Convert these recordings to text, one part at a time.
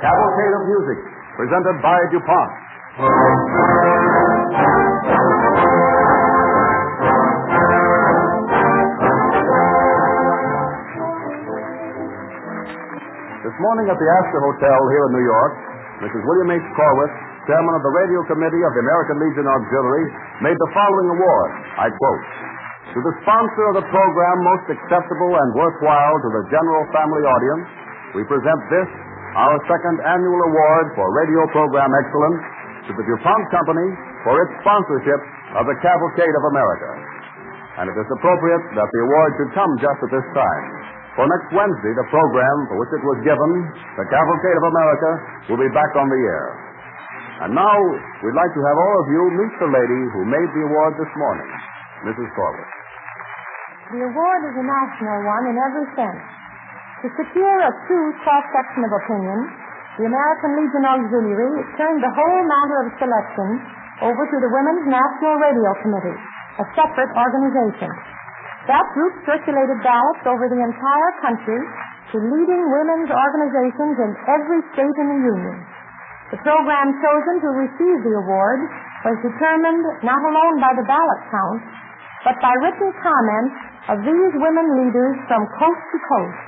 Cavalcade of Music, presented by DuPont. This morning at the Astor Hotel here in New York, Mrs. William H. Corwith, chairman of the Radio Committee of the American Legion Auxiliary, made the following award. I quote, "To the sponsor of the program most acceptable and worthwhile to the general family audience, we present this, our second annual award for radio program excellence, to the DuPont Company for its sponsorship of the Cavalcade of America." And it is appropriate that the award should come just at this time. For next Wednesday, the program for which it was given, the Cavalcade of America, will be back on the air. And now, we'd like to have all of you meet the lady who made the award this morning, Mrs. Corwith. The award is a national one in every sense. To secure a true cross-section of opinion, the American Legion Auxiliary turned the whole matter of selection over to the Women's National Radio Committee, a separate organization. That group circulated ballots over the entire country to leading women's organizations in every state in the Union. The program chosen to receive the award was determined not alone by the ballot count, but by written comments of these women leaders from coast to coast.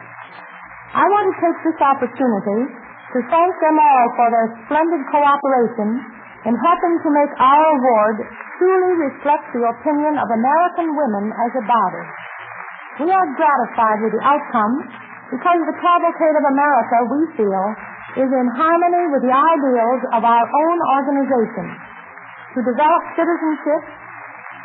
I want to take this opportunity to thank them all for their splendid cooperation in helping to make our award truly reflect the opinion of American women as a body. We are gratified with the outcome because the Cavalcade of America, we feel, is in harmony with the ideals of our own organization to develop citizenship,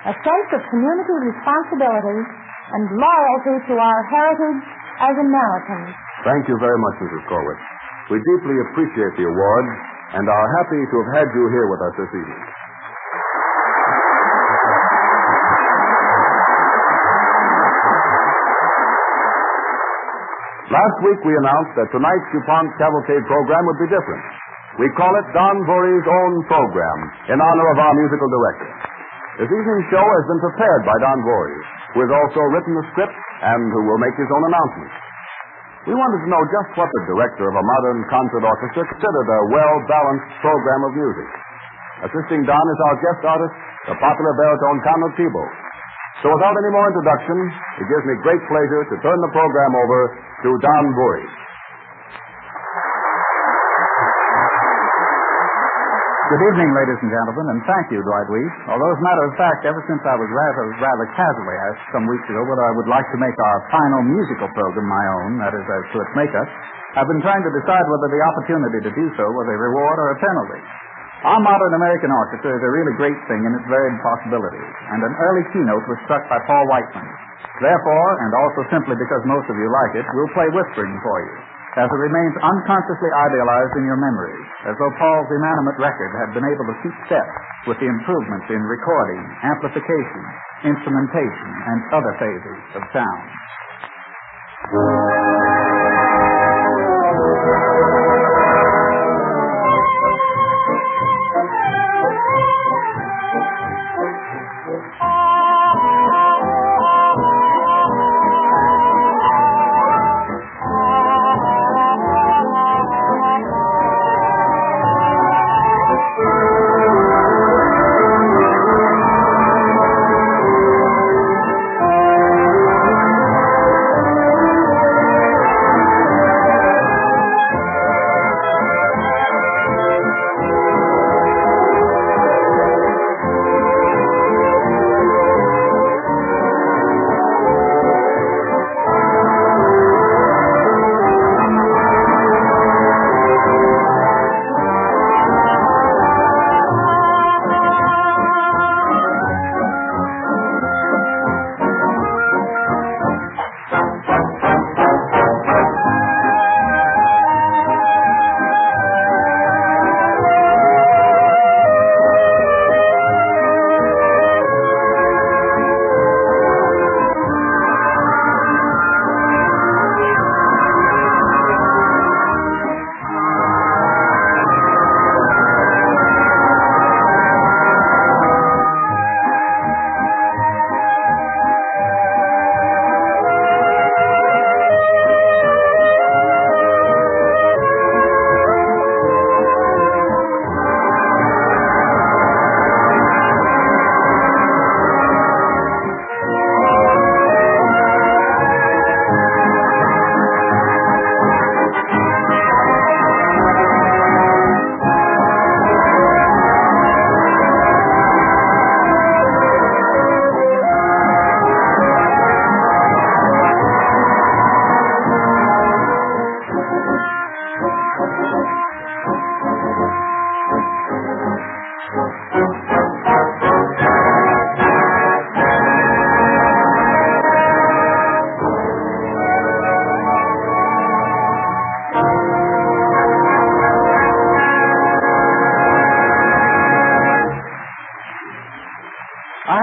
a sense of community responsibility, and loyalty to our heritage as Americans. Thank you very much, Mrs. Corwith. We deeply appreciate the award and are happy to have had you here with us this evening. Last week we announced that tonight's DuPont Cavalcade program would be different. We call it Don Voorhees' own program in honor of our musical director. This evening's show has been prepared by Don Voorhees, who has also written the script and who will make his own announcements. We wanted to know just what the director of a modern concert orchestra considered a well-balanced program of music. Assisting Don is our guest artist, the popular baritone Conrad Thibault. So without any more introduction, it gives me great pleasure to turn the program over to Don Voorhees. Good evening, ladies and gentlemen, and thank you, Dwight Weiss. Although, as a matter of fact, ever since I was rather casually asked some weeks ago whether I would like to make our final musical program my own, that is, as to its makeup, I've been trying to decide whether the opportunity to do so was a reward or a penalty. Our modern American orchestra is a really great thing in its varied possibilities, and an early keynote was struck by Paul Whiteman. Therefore, and also simply because most of you like it, we'll play Whispering for you, as it remains unconsciously idealized in your memories, as though Paul's inanimate record had been able to keep step with the improvements in recording, amplification, instrumentation, and other phases of sound.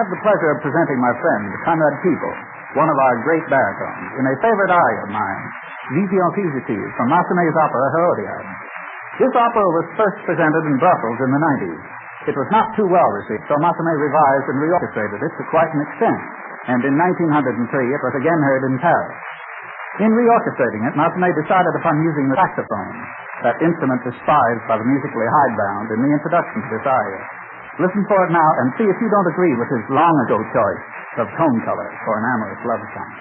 have the pleasure of presenting my friend, Conrad Peeble, one of our great baritones, in a favorite aria of mine, Vision Fugitive, from Massenet's opera Herodiade. This opera was first presented in Brussels in the 90s. It was not too well received, so Massenet revised and reorchestrated it to quite an extent, and in 1903 it was again heard in Paris. In reorchestrating it, Massenet decided upon using the saxophone, that instrument despised by the musically hidebound, in the introduction to this aria. Listen for it now and see if you don't agree with his long-ago choice of tone color for an amorous love song.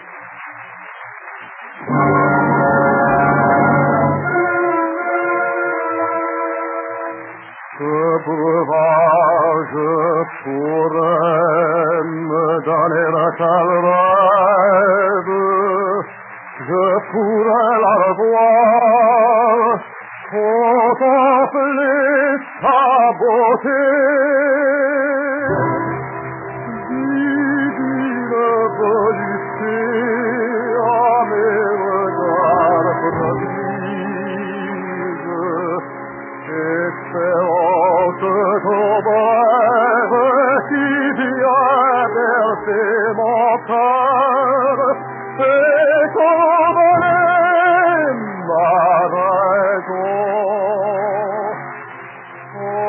Ce breuvage pourrait me donner la calvaire, je pourrais la revoir, contempler sa beauté, divine volupté à mes regards promise, espérance tombe qui vient bercer mon cœur, et convoler ma raison. Oh,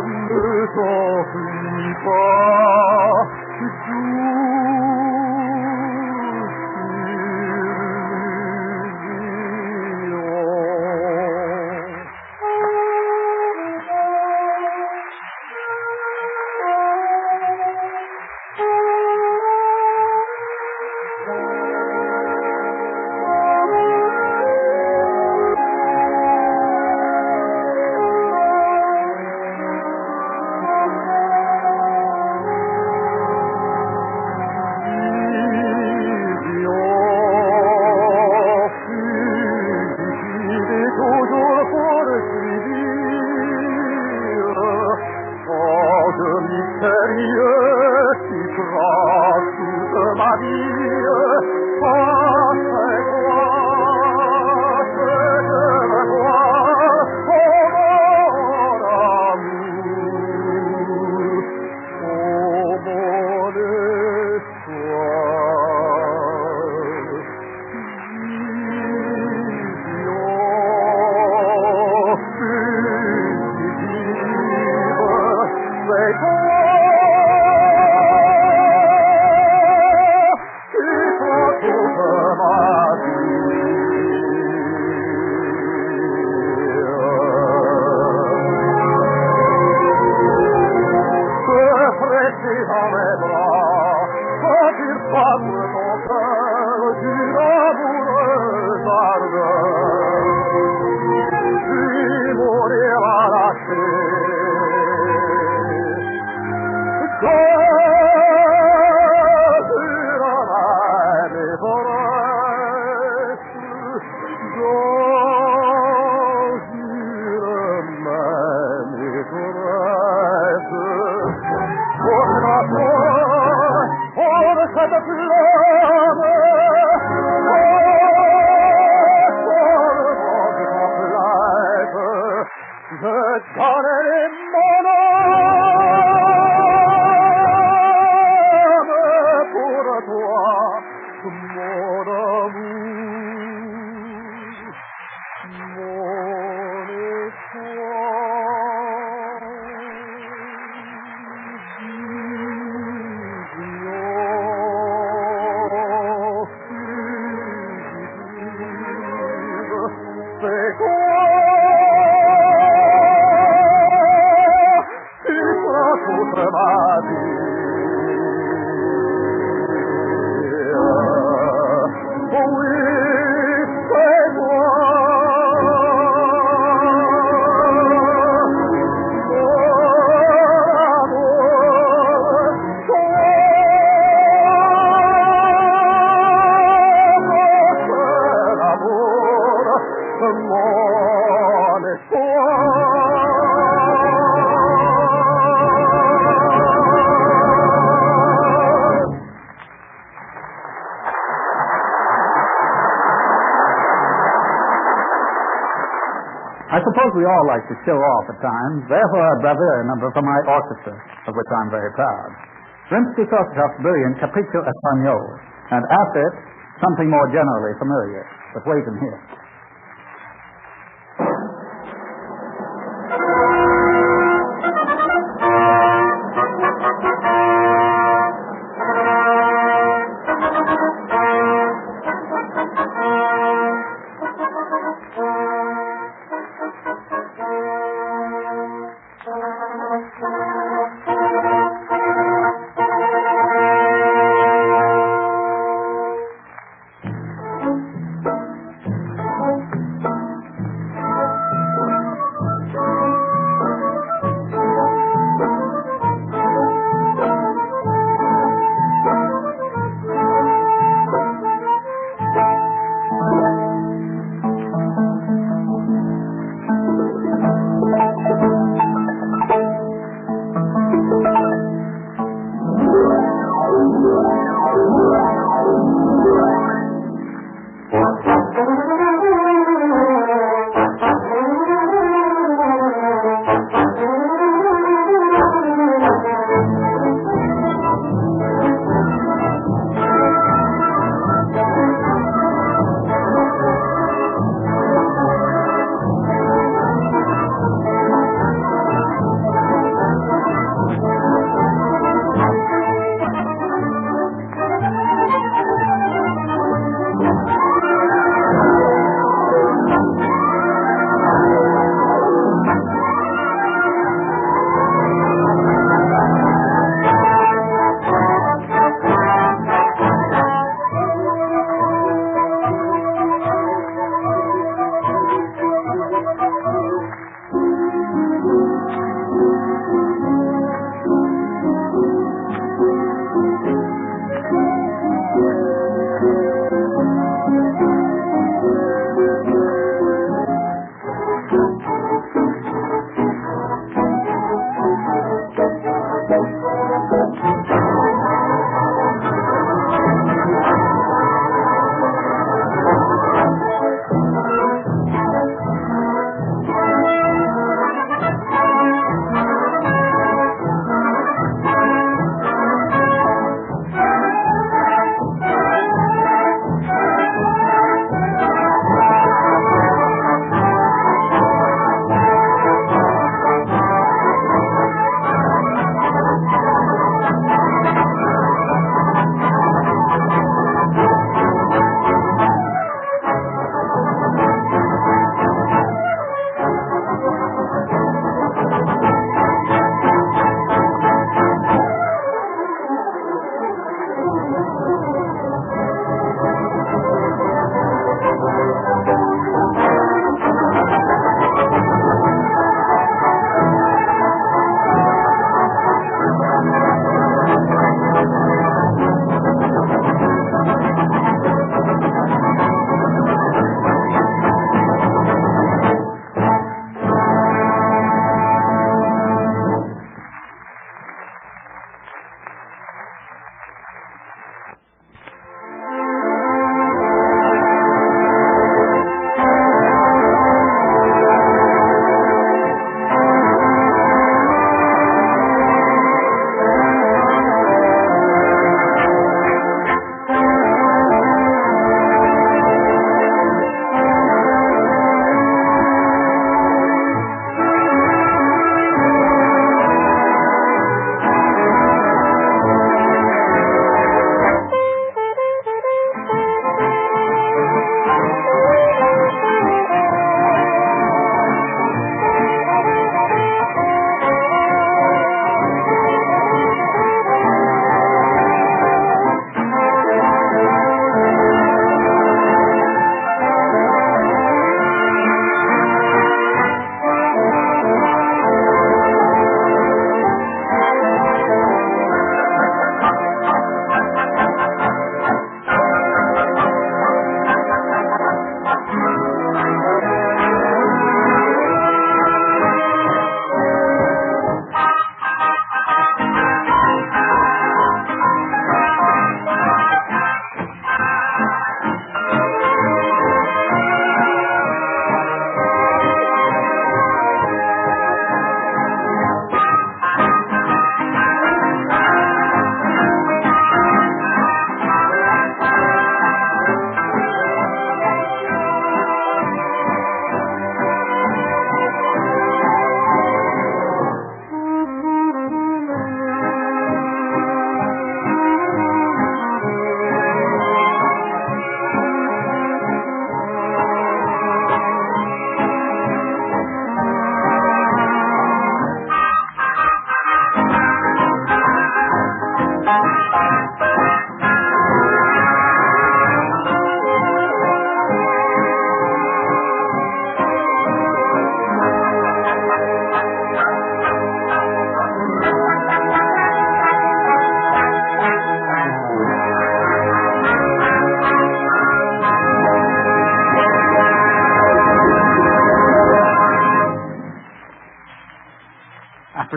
ne t'enfuis pas, douce I suppose we all like to show off at times. Therefore, I brought a number for my orchestra, of which I'm very proud. Rimsky-Korsakov's brilliant Capriccio Espagnol, and after it, something more generally familiar. But wait and hear.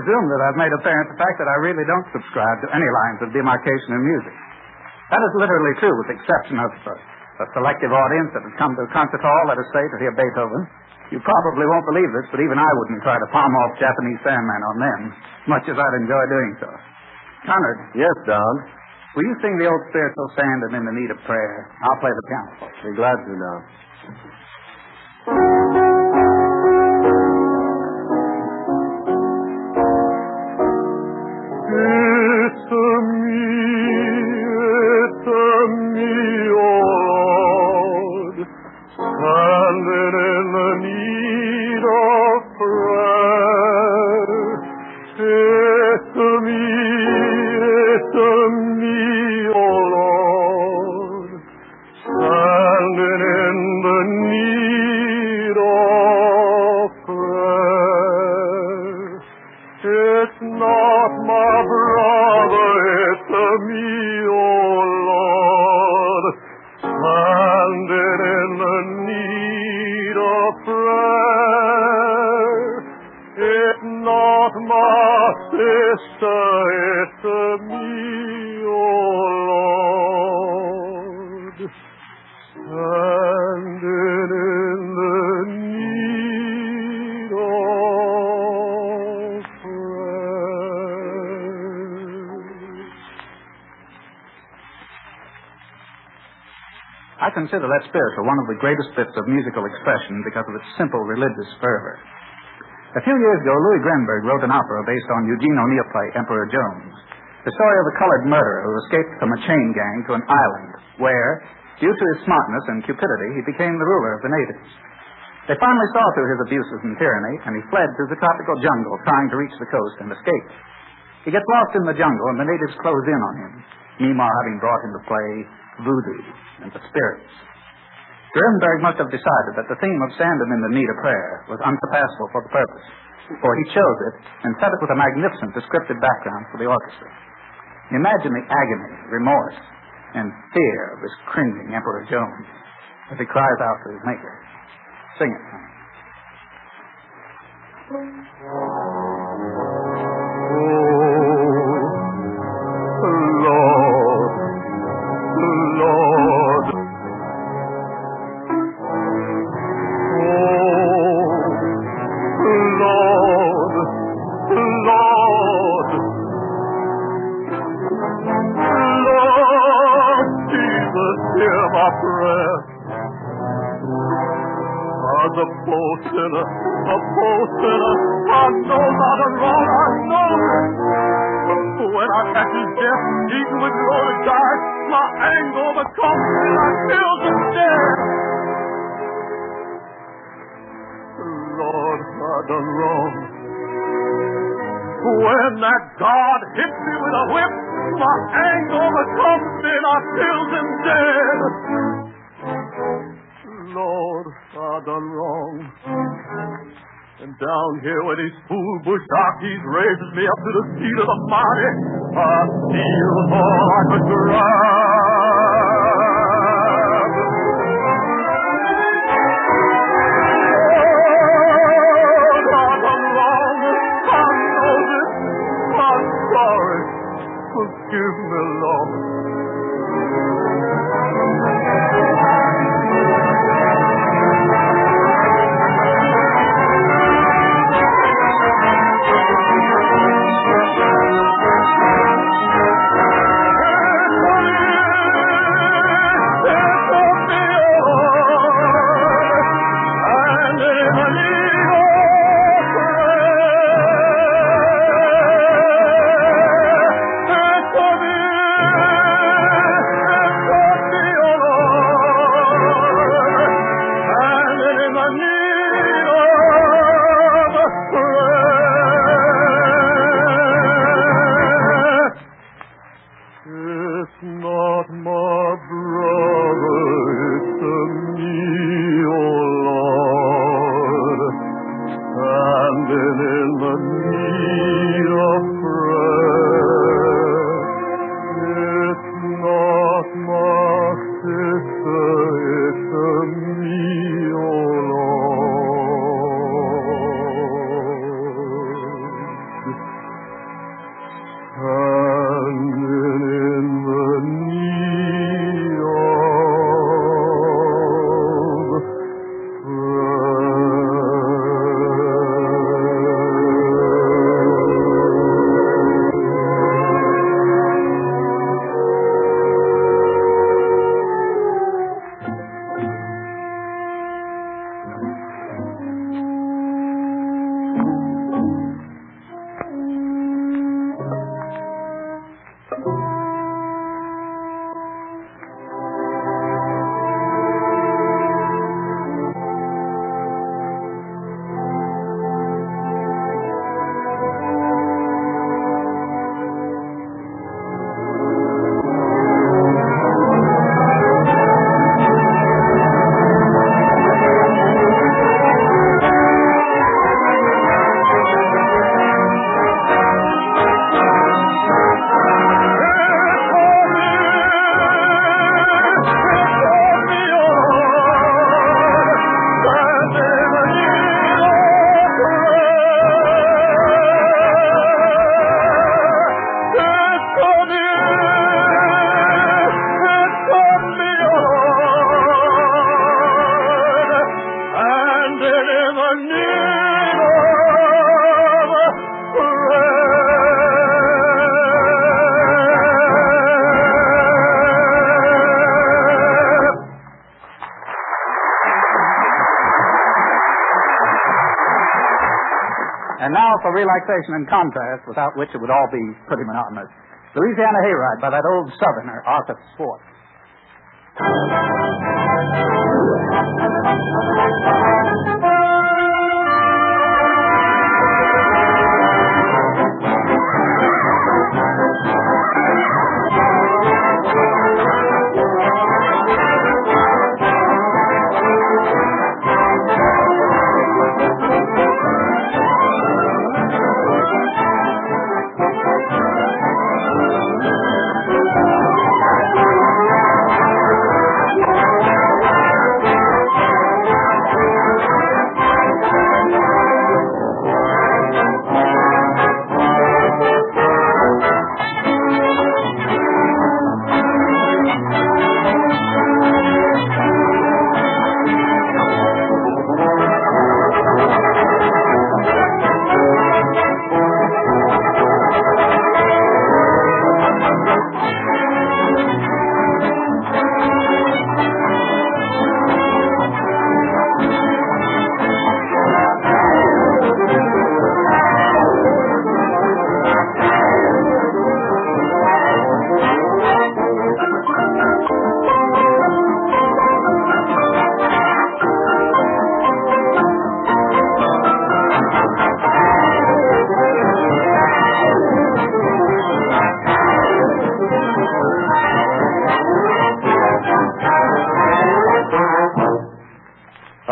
presume that I've made apparent the fact that I really don't subscribe to any lines of demarcation in music. That is literally true, with the exception of a selective audience that has come to a concert hall, let us say, to hear Beethoven. You probably won't believe this, but even I wouldn't try to palm off Japanese Sandman on them, much as I'd enjoy doing so. Conrad. Yes, Don. Will you sing the old spiritual Standing in the Need of Prayer? I'll play the piano. Be glad to, Don. It's me, oh Lord, standing in the need of prayer. It's me, oh Lord, standing in the need of prayer. It's not my brother, it's me, oh Lord, standing in the need of prayer. It's not my sister, it's me, oh Lord, standing in the need of I consider that spiritual one of the greatest bits of musical expression because of its simple religious fervor. A few years ago, Louis Grenberg wrote an opera based on Eugene O'Neill play Emperor Jones, the story of a colored murderer who escaped from a chain gang to an island where, due to his smartness and cupidity, he became the ruler of the natives. They finally saw through his abuses and tyranny, and he fled through the tropical jungle trying to reach the coast and escape. He gets lost in the jungle, and the natives close in on him, meanwhile having brought into play voodoo and the spirits. Grenberg must have decided that the theme of Standing in the Need of Prayer was unsurpassable for the purpose, for he chose it and set it with a magnificent descriptive background for the orchestra. Imagine the agony, remorse, and fear of this cringing Emperor Jones as he cries out to his maker. Sing it, honey. A poor sinner, I know not a wrong, I know. When I catch his death, eaten with loaded dice, my anger overcomes me and I kill him dead. Lord, I done wrong. When that God hits me with a whip, my anger overcomes me and I kill him dead. Lord, I done wrong. And down here where these fool bush darkies raises me up to the seat of the mighty, I feel all I could grab. Lord, I done wrong. I know this. I'm sorry. Forgive me, Lord. the needle thread. And now for relaxation and contrast, without which it would all be pretty monotonous. Louisiana Hayride by that old Southerner, Arthur Swart.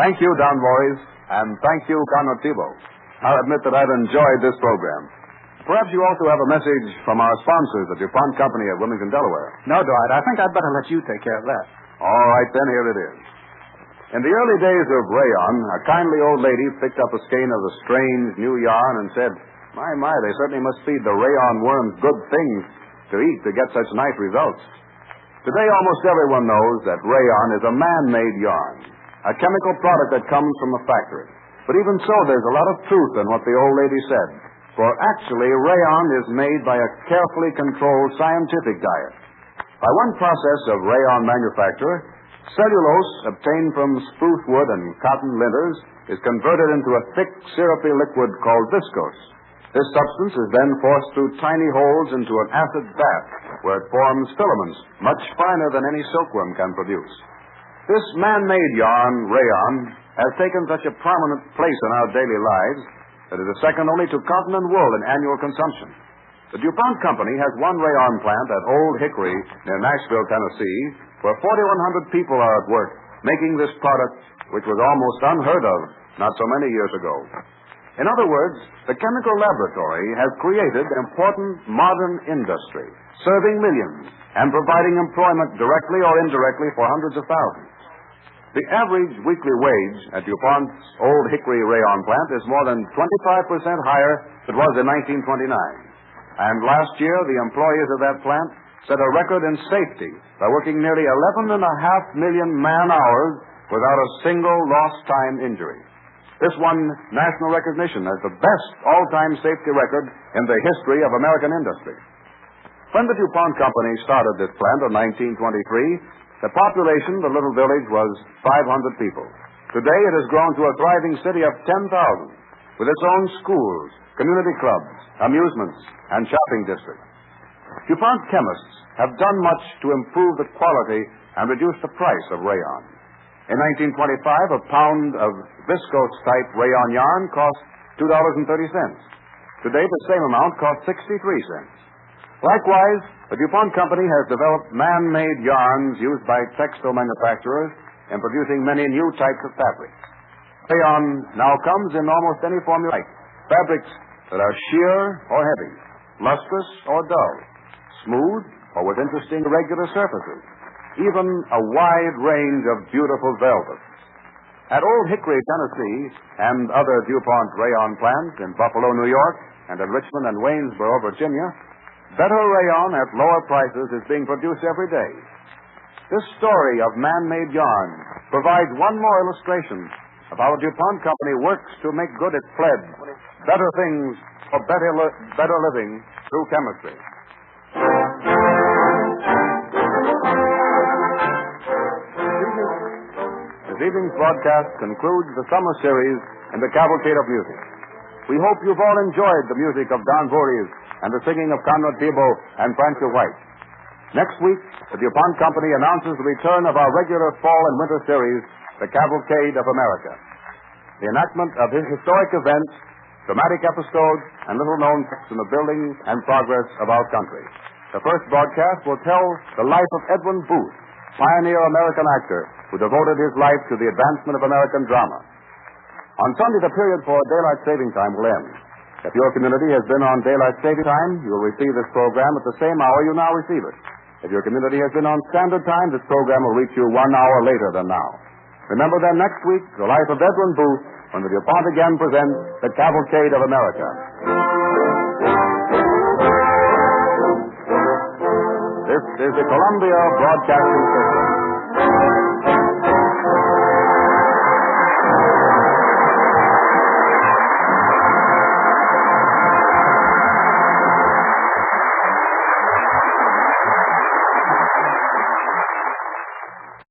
Thank you, Don Voorhees, and thank you, Conrad-Thibault. I'll admit that I've enjoyed this program. Perhaps you also have a message from our sponsors, the DuPont Company of Wilmington, Delaware. No, Dwight, I think I'd better let you take care of that. All right, then, here it is. In the early days of rayon, a kindly old lady picked up a skein of the strange new yarn and said, my, they certainly must feed the rayon worms good things to eat to get such nice results. Today, almost everyone knows that rayon is a man-made yarn, a chemical product that comes from a factory. But even so, there's a lot of truth in what the old lady said. For actually, rayon is made by a carefully controlled scientific diet. By one process of rayon manufacture, cellulose obtained from spruce wood and cotton linters is converted into a thick, syrupy liquid called viscose. This substance is then forced through tiny holes into an acid bath, where it forms filaments much finer than any silkworm can produce. This man-made yarn, rayon, has taken such a prominent place in our daily lives that it is second only to cotton and wool in annual consumption. The DuPont Company has one rayon plant at Old Hickory near Nashville, Tennessee, where 4,100 people are at work making this product, which was almost unheard of not so many years ago. In other words, the chemical laboratory has created important modern industry, serving millions and providing employment directly or indirectly for hundreds of thousands. The average weekly wage at DuPont's Old Hickory rayon plant is more than 25% higher than it was in 1929. And last year, the employees of that plant set a record in safety by working nearly 11.5 million man-hours without a single lost time injury. This won national recognition as the best all-time safety record in the history of American industry. When the DuPont Company started this plant in 1923, the population of the little village was 500 people. Today it has grown to a thriving city of 10,000, with its own schools, community clubs, amusements, and shopping districts. DuPont chemists have done much to improve the quality and reduce the price of rayon. In 1925, a pound of viscose-type rayon yarn cost $2.30. Today, the same amount costs 63 cents. Likewise, the DuPont Company has developed man-made yarns used by textile manufacturers in producing many new types of fabrics. Rayon now comes in almost any form you like. Fabrics that are sheer or heavy, lustrous or dull, smooth or with interesting irregular surfaces, even a wide range of beautiful velvets. At Old Hickory, Tennessee, and other DuPont rayon plants in Buffalo, New York, and at Richmond and Waynesboro, Virginia, better rayon at lower prices is being produced every day. This story of man-made yarn provides one more illustration of how a DuPont company works to make good its pledge. Better things for better living through chemistry. This evening's broadcast concludes the summer series in the Cavalcade of Music. We hope you've all enjoyed the music of Don Voorhees and the singing of Conrad Thibault and Frances White. Next week, the DuPont Company announces the return of our regular fall and winter series, the Cavalcade of America. The enactment of his historic events, dramatic episodes, and little-known facts in the building and progress of our country. The first broadcast will tell the life of Edwin Booth, pioneer American actor who devoted his life to the advancement of American drama. On Sunday, the period for daylight saving time will end. If your community has been on daylight saving time, you will receive this program at the same hour you now receive it. If your community has been on standard time, this program will reach you 1 hour later than now. Remember then next week, the life of Edwin Booth, when the DuPont again presents the Cavalcade of America. This is the Columbia Broadcasting System.